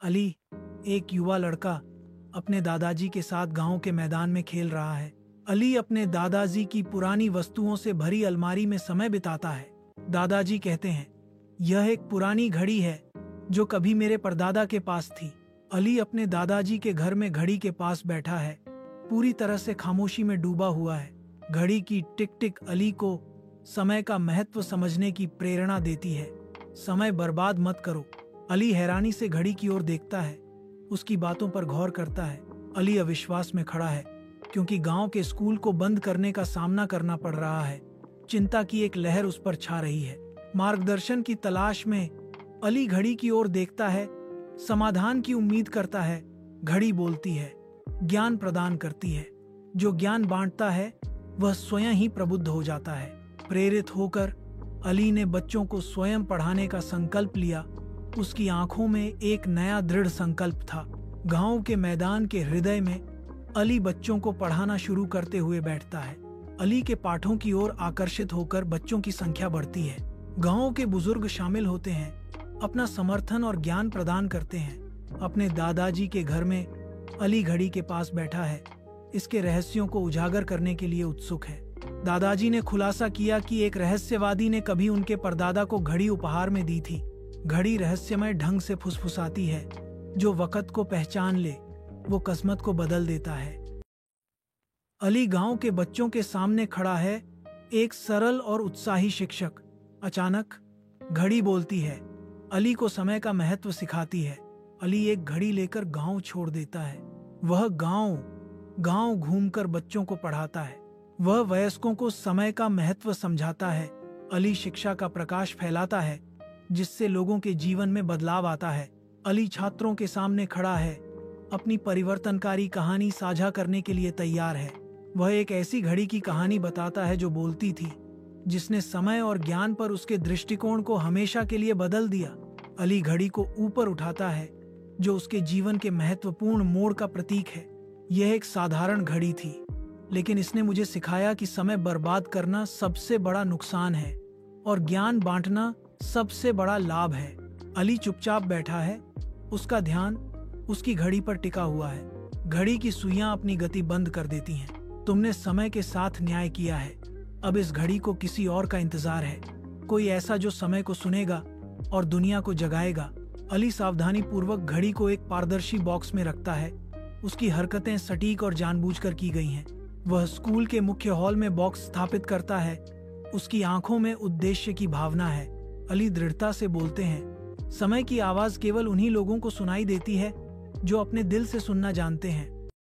अली, एक युवा लड़का, अपने दादाजी के साथ गांव के मैदान में खेल रहा है। अली अपने दादाजी की पुरानी वस्तुओं से भरी अलमारी में समय बिताता है। दादाजी कहते हैं, यह एक पुरानी घड़ी है जो कभी मेरे परदादा के पास थी। अली अपने दादाजी के घर में घड़ी के पास बैठा है, पूरी तरह से खामोशी में डूबा हुआ है। घड़ी की टिक टिक अली को समय का महत्व समझने की प्रेरणा देती है। समय बर्बाद मत करो। अली हैरानी से घड़ी की ओर देखता है, उसकी बातों पर गौर करता है। अली अविश्वास में खड़ा है, क्योंकि गांव के स्कूल को बंद करने का सामना करना पड़ रहा है। चिंता की एक लहर उस पर छा रही है। मार्गदर्शन की तलाश में अली घड़ी की ओर देखता है, समाधान की उम्मीद करता है। घड़ी बोलती है, ज्ञान प्रदान करती है। जो ज्ञान बांटता है वह स्वयं ही प्रबुद्ध हो जाता है। प्रेरित होकर अली ने बच्चों को स्वयं पढ़ाने का संकल्प लिया। उसकी आंखों में एक नया दृढ़ संकल्प था। गांव के मैदान के हृदय में अली बच्चों को पढ़ाना शुरू करते हुए बैठता है। अली के पाठों की ओर आकर्षित होकर बच्चों की संख्या बढ़ती है। गांव के बुजुर्ग शामिल होते हैं, अपना समर्थन और ज्ञान प्रदान करते हैं। अपने दादाजी के घर में अली घड़ी के पास बैठा है, इसके रहस्यों को उजागर करने के लिए उत्सुक है। दादाजी ने खुलासा किया कि एक रहस्यवादी ने कभी उनके परदादा को घड़ी उपहार में दी थी। घड़ी रहस्यमय ढंग से फुसफुसाती है, जो वक्त को पहचान ले वो किस्मत को बदल देता है। अली गांव के बच्चों के सामने खड़ा है, एक सरल और उत्साही शिक्षक। अचानक घड़ी बोलती है, अली को समय का महत्व सिखाती है। अली एक घड़ी लेकर गांव छोड़ देता है। वह गांव घूमकर बच्चों को पढ़ाता है। वह वयस्कों को समय का महत्व समझाता है। अली शिक्षा का प्रकाश फैलाता है, जिससे लोगों के जीवन में बदलाव आता है। अली छात्रों के सामने खड़ा है, अपनी परिवर्तनकारी कहानी साझा करने के लिए तैयार है। वह एक ऐसी घड़ी की कहानी बताता है जो बोलती थी, जिसने समय और ज्ञान पर उसके दृष्टिकोण को हमेशा के लिए बदल दिया। अली घड़ी को ऊपर उठाता है, जो उसके जीवन के महत्वपूर्ण मोड़ का प्रतीक है। यह एक साधारण घड़ी थी, लेकिन इसने मुझे सिखाया कि समय बर्बाद करना सबसे बड़ा नुकसान है और ज्ञान बांटना सबसे बड़ा लाभ है। अली चुपचाप बैठा है, उसका ध्यान उसकी घड़ी पर टिका हुआ है। घड़ी की सुइयां अपनी गति बंद कर देती हैं। तुमने समय के साथ न्याय किया है। अब इस घड़ी को किसी और का इंतजार है, कोई ऐसा जो समय को सुनेगा और दुनिया को जगाएगा। अली सावधानी पूर्वक घड़ी को एक पारदर्शी बॉक्स में रखता है। उसकी हरकतें सटीक और जानबूझकर की गई हैं। वह स्कूल के मुख्य हॉल में बॉक्स स्थापित करता है। उसकी आंखों में उद्देश्य की भावना है। अली दृढ़ता से बोलते हैं, समय की आवाज केवल उन्हीं लोगों को सुनाई देती है जो अपने दिल से सुनना जानते हैं।